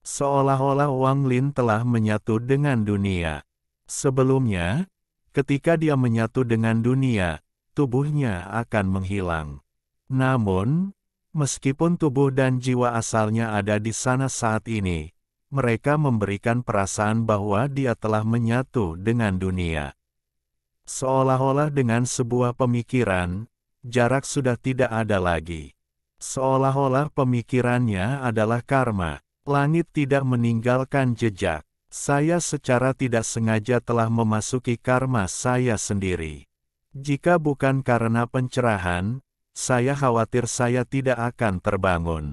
Seolah-olah Wang Lin telah menyatu dengan dunia. Sebelumnya, ketika dia menyatu dengan dunia, tubuhnya akan menghilang. Namun, meskipun tubuh dan jiwa asalnya ada di sana saat ini, mereka memberikan perasaan bahwa dia telah menyatu dengan dunia. Seolah-olah dengan sebuah pemikiran, jarak sudah tidak ada lagi. Seolah-olah pemikirannya adalah karma. Langit tidak meninggalkan jejak. Saya secara tidak sengaja telah memasuki karma saya sendiri. Jika bukan karena pencerahan, saya khawatir saya tidak akan terbangun.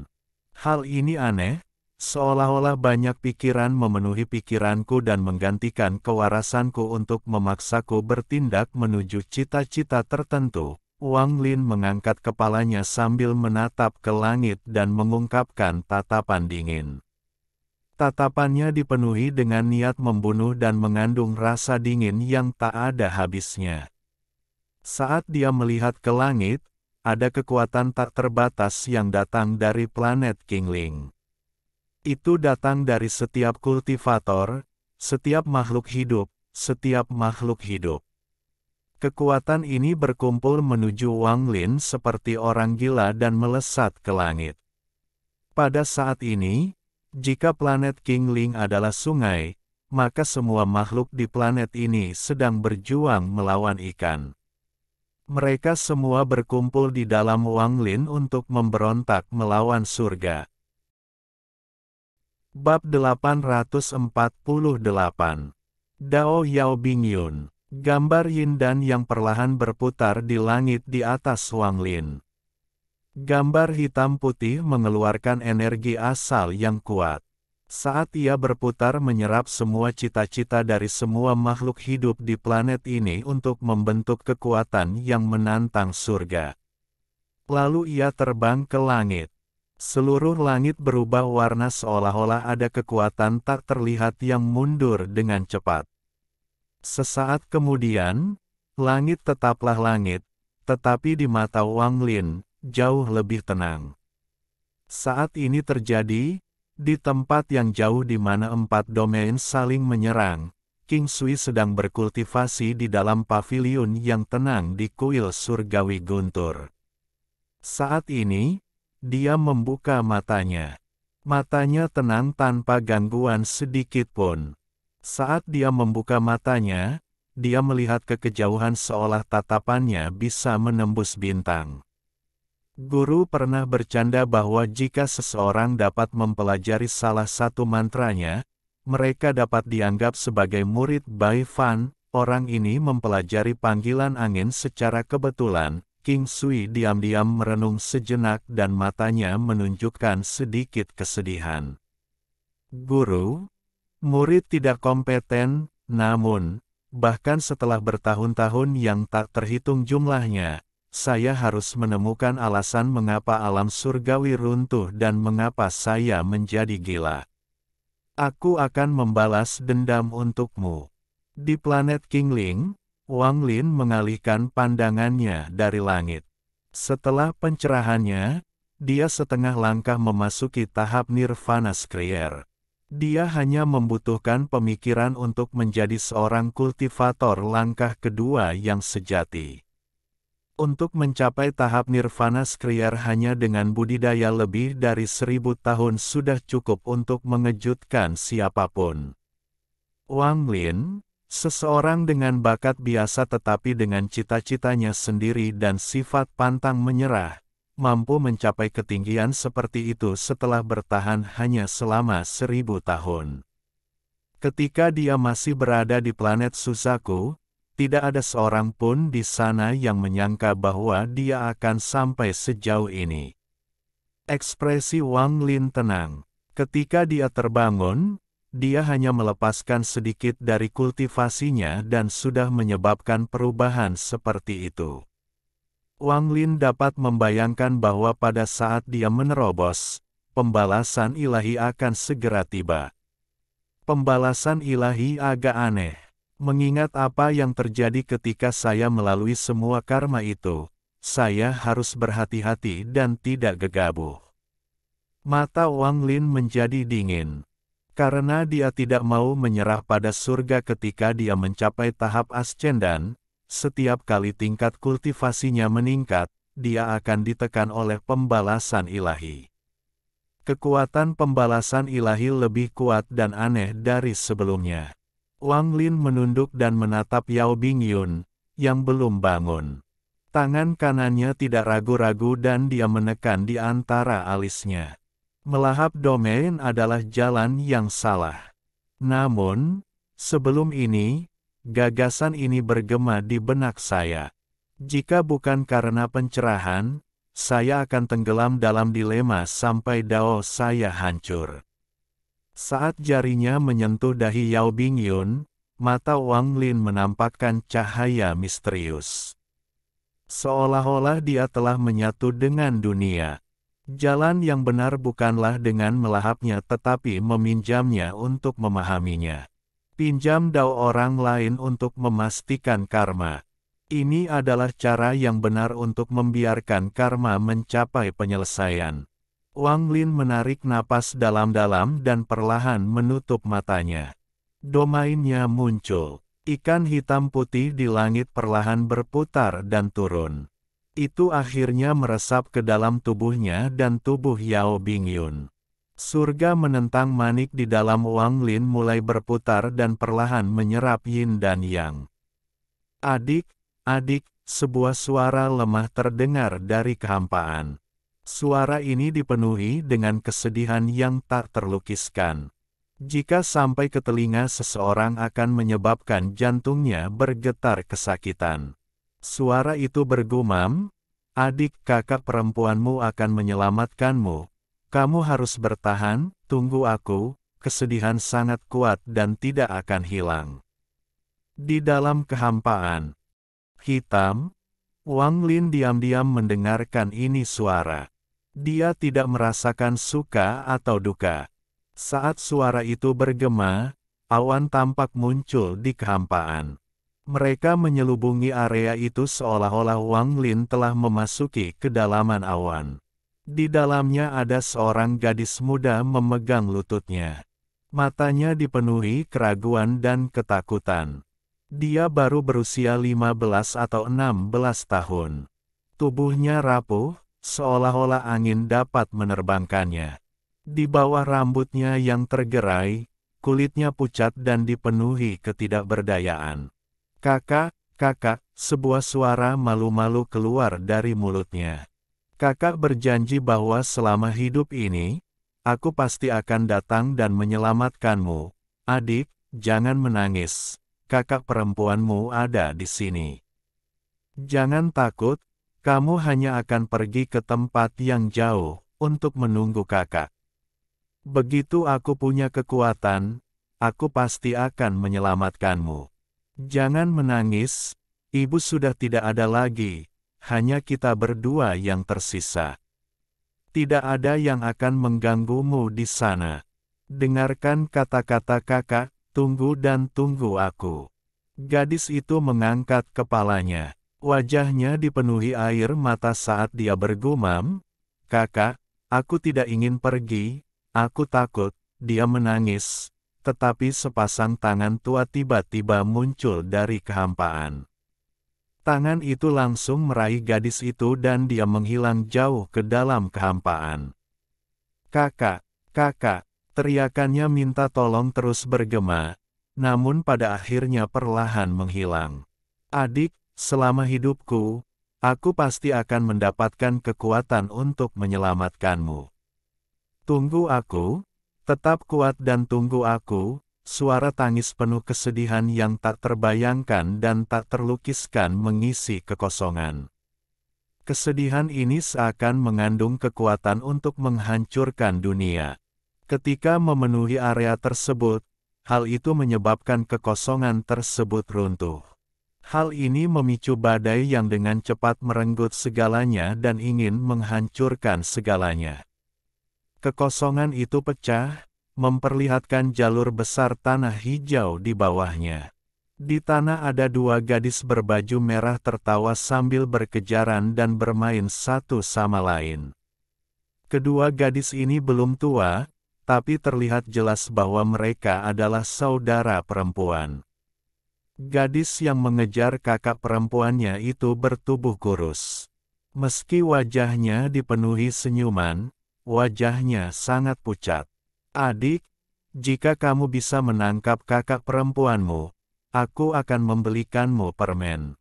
Hal ini aneh. Seolah-olah banyak pikiran memenuhi pikiranku dan menggantikan kewarasanku untuk memaksaku bertindak menuju cita-cita tertentu. Wang Lin mengangkat kepalanya sambil menatap ke langit dan mengungkapkan tatapan dingin. Tatapannya dipenuhi dengan niat membunuh dan mengandung rasa dingin yang tak ada habisnya. Saat dia melihat ke langit, ada kekuatan tak terbatas yang datang dari planet Kingling. Itu datang dari setiap kultivator, setiap makhluk hidup, setiap makhluk hidup. Kekuatan ini berkumpul menuju Wang Lin seperti orang gila dan melesat ke langit. Pada saat ini, jika planet Qingling adalah sungai, maka semua makhluk di planet ini sedang berjuang melawan ikan. Mereka semua berkumpul di dalam Wang Lin untuk memberontak melawan surga. Bab 848 Dao Yao Bingyun. Gambar yin dan yang perlahan berputar di langit di atas Wang Lin. Gambar hitam putih mengeluarkan energi asal yang kuat. Saat ia berputar menyerap semua cita-cita dari semua makhluk hidup di planet ini untuk membentuk kekuatan yang menantang surga. Lalu ia terbang ke langit. Seluruh langit berubah warna seolah-olah ada kekuatan tak terlihat yang mundur dengan cepat. Sesaat kemudian, langit tetaplah langit, tetapi di mata Wang Lin, jauh lebih tenang. Saat ini terjadi, di tempat yang jauh di mana 4 domain saling menyerang, King Sui sedang berkultivasi di dalam paviliun yang tenang di kuil surgawi guntur. Saat ini, dia membuka matanya. Matanya tenang tanpa gangguan sedikit pun. Saat dia membuka matanya, dia melihat ke kejauhan seolah tatapannya bisa menembus bintang. Guru pernah bercanda bahwa jika seseorang dapat mempelajari salah satu mantranya, mereka dapat dianggap sebagai murid Bai Fan. Orang ini mempelajari panggilan angin secara kebetulan. King Sui diam-diam merenung sejenak dan matanya menunjukkan sedikit kesedihan. Guru, murid tidak kompeten, namun, bahkan setelah bertahun-tahun yang tak terhitung jumlahnya, saya harus menemukan alasan mengapa alam surgawi runtuh dan mengapa saya menjadi gila. Aku akan membalas dendam untukmu. Di planet Qingling, Wang Lin mengalihkan pandangannya dari langit. Setelah pencerahannya, dia setengah langkah memasuki tahap nirvana skrier. Dia hanya membutuhkan pemikiran untuk menjadi seorang kultivator langkah kedua yang sejati. Untuk mencapai tahap nirvana skrier hanya dengan budidaya lebih dari 1000 tahun sudah cukup untuk mengejutkan siapapun. Wang Lin, seseorang dengan bakat biasa tetapi dengan cita-citanya sendiri dan sifat pantang menyerah, mampu mencapai ketinggian seperti itu setelah bertahan hanya selama 1000 tahun. Ketika dia masih berada di planet Suzaku, tidak ada seorang pun di sana yang menyangka bahwa dia akan sampai sejauh ini. Ekspresi Wang Lin tenang. Ketika dia terbangun, dia hanya melepaskan sedikit dari kultivasinya dan sudah menyebabkan perubahan seperti itu. Wang Lin dapat membayangkan bahwa pada saat dia menerobos, pembalasan ilahi akan segera tiba. Pembalasan ilahi agak aneh. Mengingat apa yang terjadi ketika saya melalui semua karma itu, saya harus berhati-hati dan tidak gegabah. Mata Wang Lin menjadi dingin. Karena dia tidak mau menyerah pada surga ketika dia mencapai tahap ascendan, setiap kali tingkat kultivasinya meningkat, dia akan ditekan oleh pembalasan ilahi. Kekuatan pembalasan ilahi lebih kuat dan aneh dari sebelumnya. Wang Lin menunduk dan menatap Yao Bingyun, yang belum bangun. Tangan kanannya tidak ragu-ragu dan dia menekan di antara alisnya. Melahap domain adalah jalan yang salah. Namun, sebelum ini, gagasan ini bergema di benak saya. Jika bukan karena pencerahan, saya akan tenggelam dalam dilema sampai dao saya hancur. Saat jarinya menyentuh dahi Yao Bingyun, mata Wang Lin menampakkan cahaya misterius. Seolah-olah dia telah menyatu dengan dunia. Jalan yang benar bukanlah dengan melahapnya tetapi meminjamnya untuk memahaminya. Pinjam dao orang lain untuk memastikan karma. Ini adalah cara yang benar untuk membiarkan karma mencapai penyelesaian. Wang Lin menarik napas dalam-dalam dan perlahan menutup matanya. Domainnya muncul. Ikan hitam putih di langit perlahan berputar dan turun. Itu akhirnya meresap ke dalam tubuhnya dan tubuh Yao Bingyun. Surga menentang manik di dalam Wang Lin mulai berputar dan perlahan menyerap yin dan yang. Adik, adik, sebuah suara lemah terdengar dari kehampaan. Suara ini dipenuhi dengan kesedihan yang tak terlukiskan. Jika sampai ke telinga seseorang akan menyebabkan jantungnya bergetar kesakitan. Suara itu bergumam, adik kakak perempuanmu akan menyelamatkanmu. Kamu harus bertahan, tunggu aku, kesedihan sangat kuat dan tidak akan hilang. Di dalam kehampaan hitam, Wang Lin diam-diam mendengarkan ini suara. Dia tidak merasakan suka atau duka. Saat suara itu bergema, awan tampak muncul di kehampaan. Mereka menyelubungi area itu seolah-olah Wang Lin telah memasuki kedalaman awan. Di dalamnya ada seorang gadis muda memegang lututnya. Matanya dipenuhi keraguan dan ketakutan. Dia baru berusia 15 atau 16 tahun. Tubuhnya rapuh, seolah-olah angin dapat menerbangkannya. Di bawah rambutnya yang tergerai, kulitnya pucat dan dipenuhi ketidakberdayaan. Kakak, kakak, sebuah suara malu-malu keluar dari mulutnya. Kakak berjanji bahwa selama hidup ini, aku pasti akan datang dan menyelamatkanmu. Adik, jangan menangis. Kakak perempuanmu ada di sini. Jangan takut, kamu hanya akan pergi ke tempat yang jauh untuk menunggu kakak. Begitu aku punya kekuatan, aku pasti akan menyelamatkanmu. Jangan menangis, ibu sudah tidak ada lagi, hanya kita berdua yang tersisa. Tidak ada yang akan mengganggumu di sana. Dengarkan kata-kata kakak, tunggu dan tunggu aku. Gadis itu mengangkat kepalanya. Wajahnya dipenuhi air mata saat dia bergumam, kakak, aku tidak ingin pergi. Aku takut, dia menangis, tetapi sepasang tangan tua tiba-tiba muncul dari kehampaan. Tangan itu langsung meraih gadis itu dan dia menghilang jauh ke dalam kehampaan. Kakak, kakak, teriakannya minta tolong terus bergema, namun pada akhirnya perlahan menghilang. Adik, selama hidupku, aku pasti akan mendapatkan kekuatan untuk menyelamatkanmu. Tunggu aku, tetap kuat dan tunggu aku, suara tangis penuh kesedihan yang tak terbayangkan dan tak terlukiskan mengisi kekosongan. Kesedihan ini seakan mengandung kekuatan untuk menghancurkan dunia. Ketika memenuhi area tersebut, hal itu menyebabkan kekosongan tersebut runtuh. Hal ini memicu badai yang dengan cepat merenggut segalanya dan ingin menghancurkan segalanya. Kekosongan itu pecah, memperlihatkan jalur besar tanah hijau di bawahnya. Di tanah ada dua gadis berbaju merah tertawa sambil berkejaran dan bermain satu sama lain. Kedua gadis ini belum tua, tapi terlihat jelas bahwa mereka adalah saudara perempuan. Gadis yang mengejar kakak perempuannya itu bertubuh kurus. Meski wajahnya dipenuhi senyuman, wajahnya sangat pucat. Adik, jika kamu bisa menangkap kakak perempuanmu, aku akan membelikanmu permen.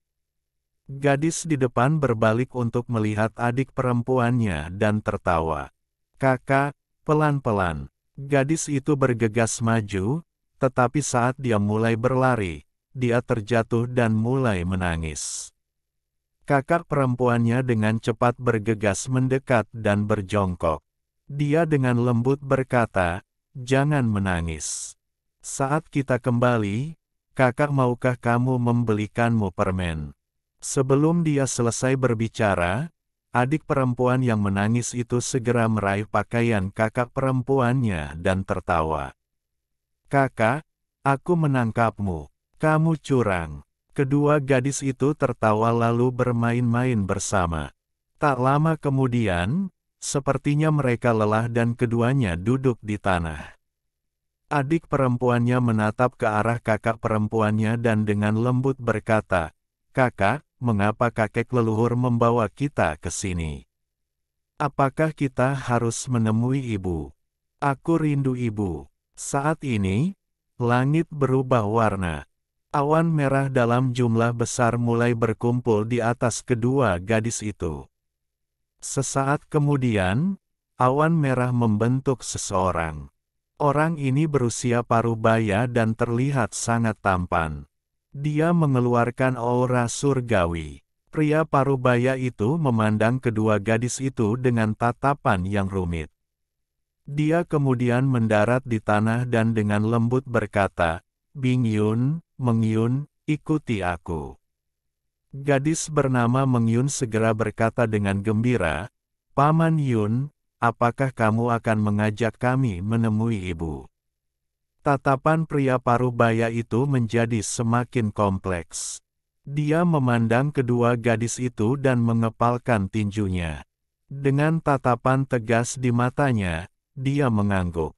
Gadis di depan berbalik untuk melihat adik perempuannya dan tertawa. Kakak, pelan-pelan. Gadis itu bergegas maju, tetapi saat dia mulai berlari, dia terjatuh dan mulai menangis. Kakak perempuannya dengan cepat bergegas mendekat dan berjongkok. Dia dengan lembut berkata, jangan menangis. Saat kita kembali, kakak maukah kamu membelikanmu permen? Sebelum dia selesai berbicara, adik perempuan yang menangis itu segera meraih pakaian kakak perempuannya dan tertawa. Kakak, aku menangkapmu. Kamu curang. Kedua gadis itu tertawa lalu bermain-main bersama. Tak lama kemudian, Sepertinya mereka lelah dan keduanya duduk di tanah. Adik perempuannya menatap ke arah kakak perempuannya dan dengan lembut berkata, "Kakak, mengapa kakek leluhur membawa kita ke sini? Apakah kita harus menemui ibu? Aku rindu ibu." Saat ini, langit berubah warna. Awan merah dalam jumlah besar mulai berkumpul di atas kedua gadis itu. Sesaat kemudian, awan merah membentuk seseorang. Orang ini berusia parubaya dan terlihat sangat tampan. Dia mengeluarkan aura surgawi. Pria parubaya itu memandang kedua gadis itu dengan tatapan yang rumit. Dia kemudian mendarat di tanah dan dengan lembut berkata, "Bingyun, Mengyun, ikuti aku." Gadis bernama Mengyun segera berkata dengan gembira, "Paman Yun, apakah kamu akan mengajak kami menemui ibu?" Tatapan pria parubaya itu menjadi semakin kompleks. Dia memandang kedua gadis itu dan mengepalkan tinjunya. Dengan tatapan tegas di matanya, dia mengangguk.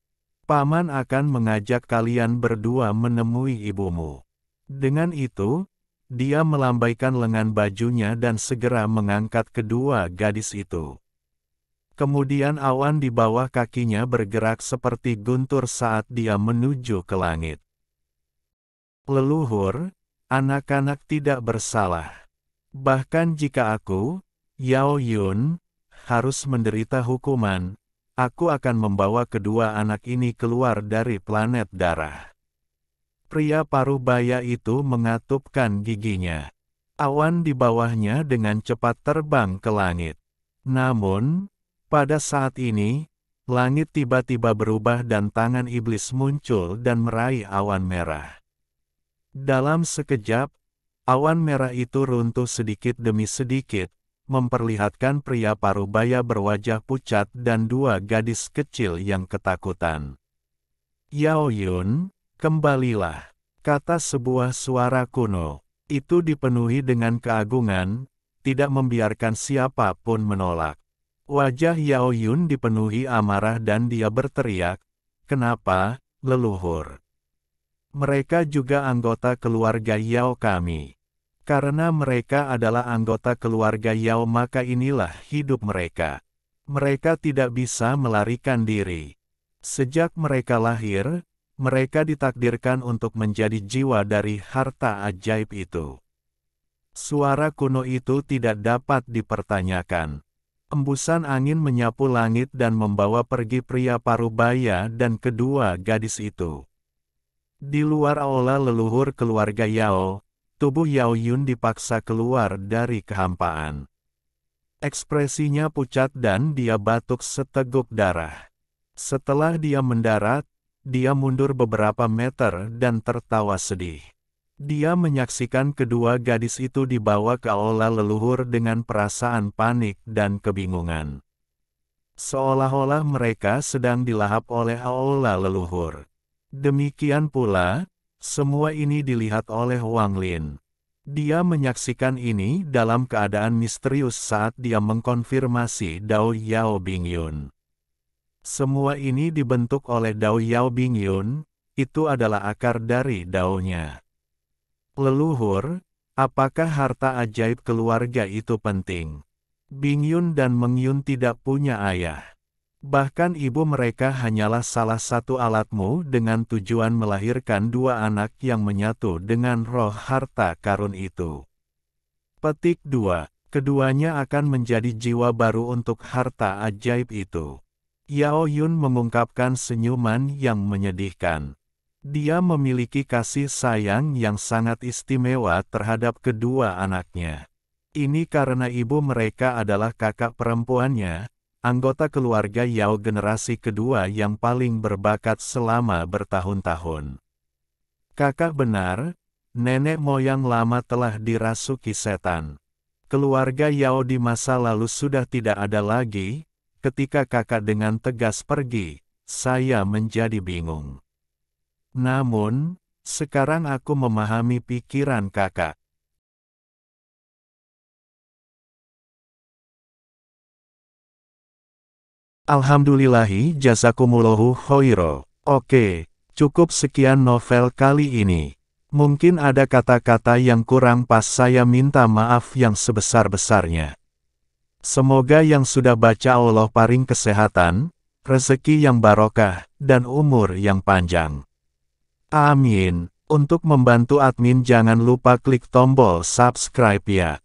"Paman akan mengajak kalian berdua menemui ibumu." Dengan itu, dia melambaikan lengan bajunya dan segera mengangkat kedua gadis itu. Kemudian awan di bawah kakinya bergerak seperti guntur saat dia menuju ke langit. "Leluhur, anak-anak tidak bersalah. Bahkan jika aku, Yao Yun, harus menderita hukuman, aku akan membawa kedua anak ini keluar dari planet darah." Pria parubaya itu mengatupkan giginya. Awan di bawahnya dengan cepat terbang ke langit. Namun, pada saat ini, langit tiba-tiba berubah dan tangan iblis muncul dan meraih awan merah. Dalam sekejap, awan merah itu runtuh sedikit demi sedikit, memperlihatkan pria parubaya berwajah pucat dan dua gadis kecil yang ketakutan. "Yao Yun, kembalilah," kata sebuah suara kuno. Itu dipenuhi dengan keagungan, tidak membiarkan siapa pun menolak. Wajah Yao Yun dipenuhi amarah dan dia berteriak, "Kenapa, leluhur? Mereka juga anggota keluarga Yao kami. Karena mereka adalah anggota keluarga Yao maka inilah hidup mereka. Mereka tidak bisa melarikan diri. Sejak mereka lahir, mereka ditakdirkan untuk menjadi jiwa dari harta ajaib itu." Suara kuno itu tidak dapat dipertanyakan. Embusan angin menyapu langit dan membawa pergi pria parubaya dan kedua gadis itu. Di luar aula leluhur keluarga Yao, tubuh Yao Yun dipaksa keluar dari kehampaan. Ekspresinya pucat dan dia batuk seteguk darah. Setelah dia mendarat, dia mundur beberapa meter dan tertawa sedih. Dia menyaksikan kedua gadis itu dibawa ke aula leluhur dengan perasaan panik dan kebingungan. Seolah-olah mereka sedang dilahap oleh aula leluhur. Demikian pula, semua ini dilihat oleh Wang Lin. Dia menyaksikan ini dalam keadaan misterius saat dia mengkonfirmasi Dao Yao Bingyun. Semua ini dibentuk oleh Dao Yao Bingyun, itu adalah akar dari Dao-nya. "Leluhur, apakah harta ajaib keluarga itu penting? Bingyun dan Mengyun tidak punya ayah. Bahkan ibu mereka hanyalah salah satu alatmu dengan tujuan melahirkan dua anak yang menyatu dengan roh harta karun itu." Petik 2. Keduanya akan menjadi jiwa baru untuk harta ajaib itu. Yao Yun mengungkapkan senyuman yang menyedihkan. Dia memiliki kasih sayang yang sangat istimewa terhadap kedua anaknya. Ini karena ibu mereka adalah kakak perempuannya, anggota keluarga Yao generasi kedua yang paling berbakat selama bertahun-tahun. Kakak benar, nenek moyang lama telah dirasuki setan. Keluarga Yao di masa lalu sudah tidak ada lagi. Ketika kakak dengan tegas pergi, saya menjadi bingung. Namun, sekarang aku memahami pikiran kakak. Alhamdulillahi jazakumullahu khairo. Oke, cukup sekian novel kali ini. Mungkin ada kata-kata yang kurang pas, saya minta maaf yang sebesar-besarnya. Semoga yang sudah baca Allah paring kesehatan, rezeki yang barokah, dan umur yang panjang. Amin. Untuk membantu admin jangan lupa klik tombol subscribe ya.